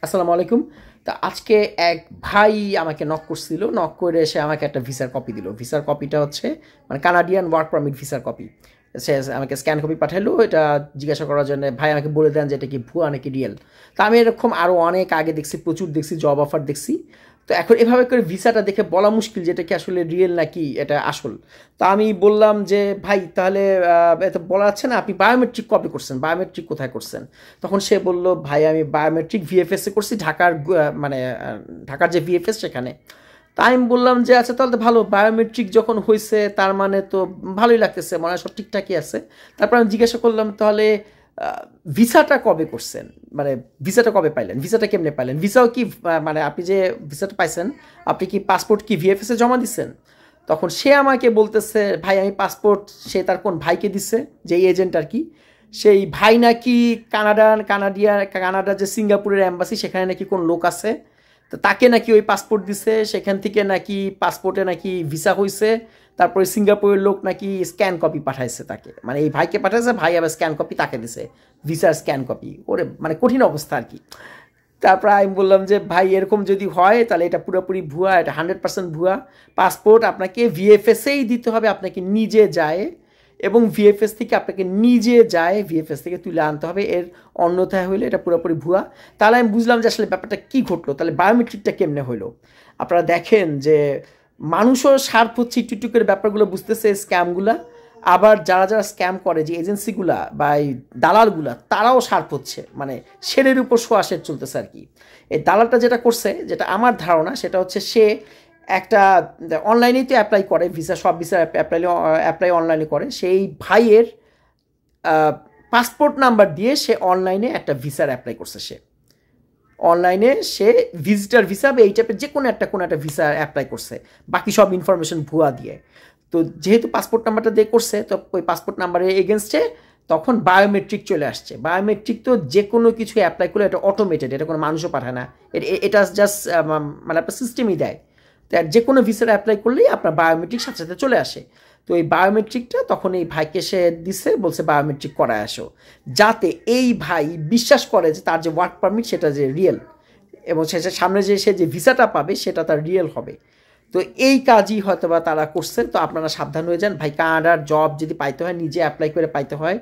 আসসালামু আলাইকুম। তা আজকে এক ভাই আমাকে নক করছিল, নক করে এসে আমাকে একটা ভিসার কপি দিল। ভিসার কপিটা হচ্ছে মানে কানাডিয়ান ওয়ার্ক পারমিট ভিসার কপি। সে আমাকে স্ক্যান কপি পাঠালো, এটা জিজ্ঞাসা করার জন্য ভাই আমাকে বলে দেন যে এটা কি ভুয়া নাকি রিয়েল। তা আমি এরকম আরও অনেক আগে দেখছি, প্রচুর দেখছি, জব অফার দেখছি। তো এখন এভাবে করে ভিসাটা দেখে বলা মুশকিল যে এটা কি আসলে রিয়েল নাকি এটা আসল। তা আমি বললাম যে ভাই তাহলে এত বলা যাচ্ছে না, আপনি বায়োমেট্রিক কপি করছেন, বায়োমেট্রিক কোথায় করছেন? তখন সে বলল ভাই আমি বায়োমেট্রিক ভিএফএসে করছি, ঢাকার মানে ঢাকার যে ভিএফএস সেখানে। তা আমি বললাম যে আচ্ছা তাহলে তো ভালো, বায়োমেট্রিক যখন হয়েছে তার মানে তো ভালোই লাগতেছে, মনে হয় সব ঠিকঠাকই আছে। তারপর আমি জিজ্ঞাসা করলাম তাহলে ভিসাটা কবে করছেন, মানে ভিসাটা কবে পাইলেন, ভিসাটা কেমনে পাইলেন, ভিসাও কি মানে আপনি যে ভিসাটা পাইছেন আপনি কি পাসপোর্ট কি ভিএফএসে জমা দিচ্ছেন? তখন সে আমাকে বলতেছে ভাই আমি পাসপোর্ট, সে তার কোন ভাইকে দিচ্ছে, যে এজেন্ট আর কি, সেই ভাই নাকি কানাডার যে সিঙ্গাপুরের অ্যাম্বাসি সেখানে নাকি কোন লোক আছে, তো তাকে নাকি ওই পাসপোর্ট দিছে, সেখান থেকে নাকি পাসপোর্টে নাকি ভিসা হয়েছে, তারপরে সিঙ্গাপুরের লোক নাকি স্ক্যান কপি পাঠাইছে তাকে, মানে এই ভাইকে পাঠাইছে, ভাই আবার স্ক্যান কপি তাকে দিছে, ভিসার স্ক্যান কপি। ওরে মানে কঠিন অবস্থা আর কি। তারপর আমি বললাম যে ভাই এরকম যদি হয় তাহলে এটা পুরোপুরি ভুয়া, এটা 100% ভুয়া। পাসপোর্ট আপনাকে ভিএফএসেই দিতে হবে, আপনাকে নিজে যায়, এবং ভিএফএস থেকে আপনাকে নিজে যায় ভিএফএস থেকে তুলে আনতে হবে, এর অন্যথায় হইলে এটা পুরোপুরি ভুয়া। তাহলে আমি বুঝলাম যে আসলে ব্যাপারটা কী ঘটলো, তাহলে বায়োমেট্রিকটা কেমনে হইলো। আপনারা দেখেন যে মানুষও স্বার্থ হচ্ছে একটু একটু করে ব্যাপারগুলো বুঝতেছে, স্ক্যামগুলা। আবার যারা যারা স্ক্যাম করে, যে এজেন্সিগুলা বা এই দালালগুলা, তারাও স্বার্থ হচ্ছে, মানে শেরের উপর শোয়া শের চলতেছে আর কি। এই দালালটা যেটা করছে, যেটা আমার ধারণা, সেটা হচ্ছে সে একটা অনলাইনেই তো অ্যাপ্লাই করে ভিসা, সব ভিসা অ্যাপ্লাই অনলাইনে করে, সেই ভাইয়ের পাসপোর্ট নাম্বার দিয়ে সে অনলাইনে একটা ভিসার অ্যাপ্লাই করছে। সে অনলাইনে সে ভিজিটার ভিসা বা এই টাইপের যে কোনো একটা ভিসা অ্যাপ্লাই করছে, বাকি সব ইনফরমেশন ভুয়া দিয়ে। তো যেহেতু পাসপোর্ট নাম্বারটা দিয়ে করছে, তো ওই পাসপোর্ট নাম্বারের এগেনস্টে তখন বায়োমেট্রিক চলে আসছে। বায়োমেট্রিক তো যে কোনো কিছু অ্যাপ্লাই করলে এটা অটোমেটেড, এটা কোনো মানুষও পাঠায় না, এটা জাস্ট মানে আপনার সিস্টেমই দেয়। তো যে কোনো ভিসার অ্যাপ্লাই করলেই আপনার বায়োমেট্রিক সাথে সাথে চলে আসে। তো এই বায়োমেট্রিকটা তখন এই ভাইকে সে দিছে, বলছে বায়োমেট্রিক করায় আসো, যাতে এই ভাই বিশ্বাস করে যে তার যে ওয়ার্ক পারমিট সেটা যে রিয়েল, এবং সে সামনে যে সে যে ভিসাটা পাবে সেটা তার রিয়েল হবে। তো এই কাজই হয়তো বা তারা করছে। তো আপনারা সাবধান হয়ে যান ভাই, কানাডার জব যদি পাইতে হয় নিজে অ্যাপ্লাই করে পাইতে হয়,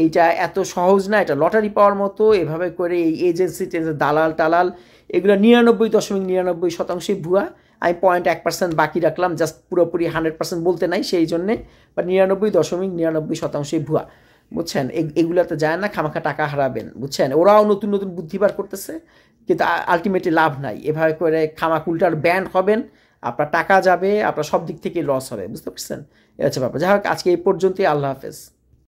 এইটা এত সহজ না, এটা লটারি পাওয়ার মতো। এভাবে করে এই এজেন্সি দালাল টালাল এগুলো 99.99% ভুয়া। আমি 0.1% বাকি রাখলাম, জাস্ট পুরোপুরি 100% বলতে নাই সেই জন্যে, বা 99.99% ভুয়া, বুঝছেন। এগুলাতে যায় না, খামাখা টাকা হারাবেন, বুঝছেন। ওরাও নতুন নতুন বুদ্ধি বার করতেছে, কিন্তু আলটিমেটলি লাভ নাই। এভাবে করে খামাকুলটার ব্যান্ড হবেন, আপনার টাকা যাবে, আপনার সব দিক থেকে লস হবে, বুঝতে পারছেন। এ হচ্ছে ব্যাপার। যাই হোক, আজকে এই পর্যন্তই। আল্লাহ হাফেজ।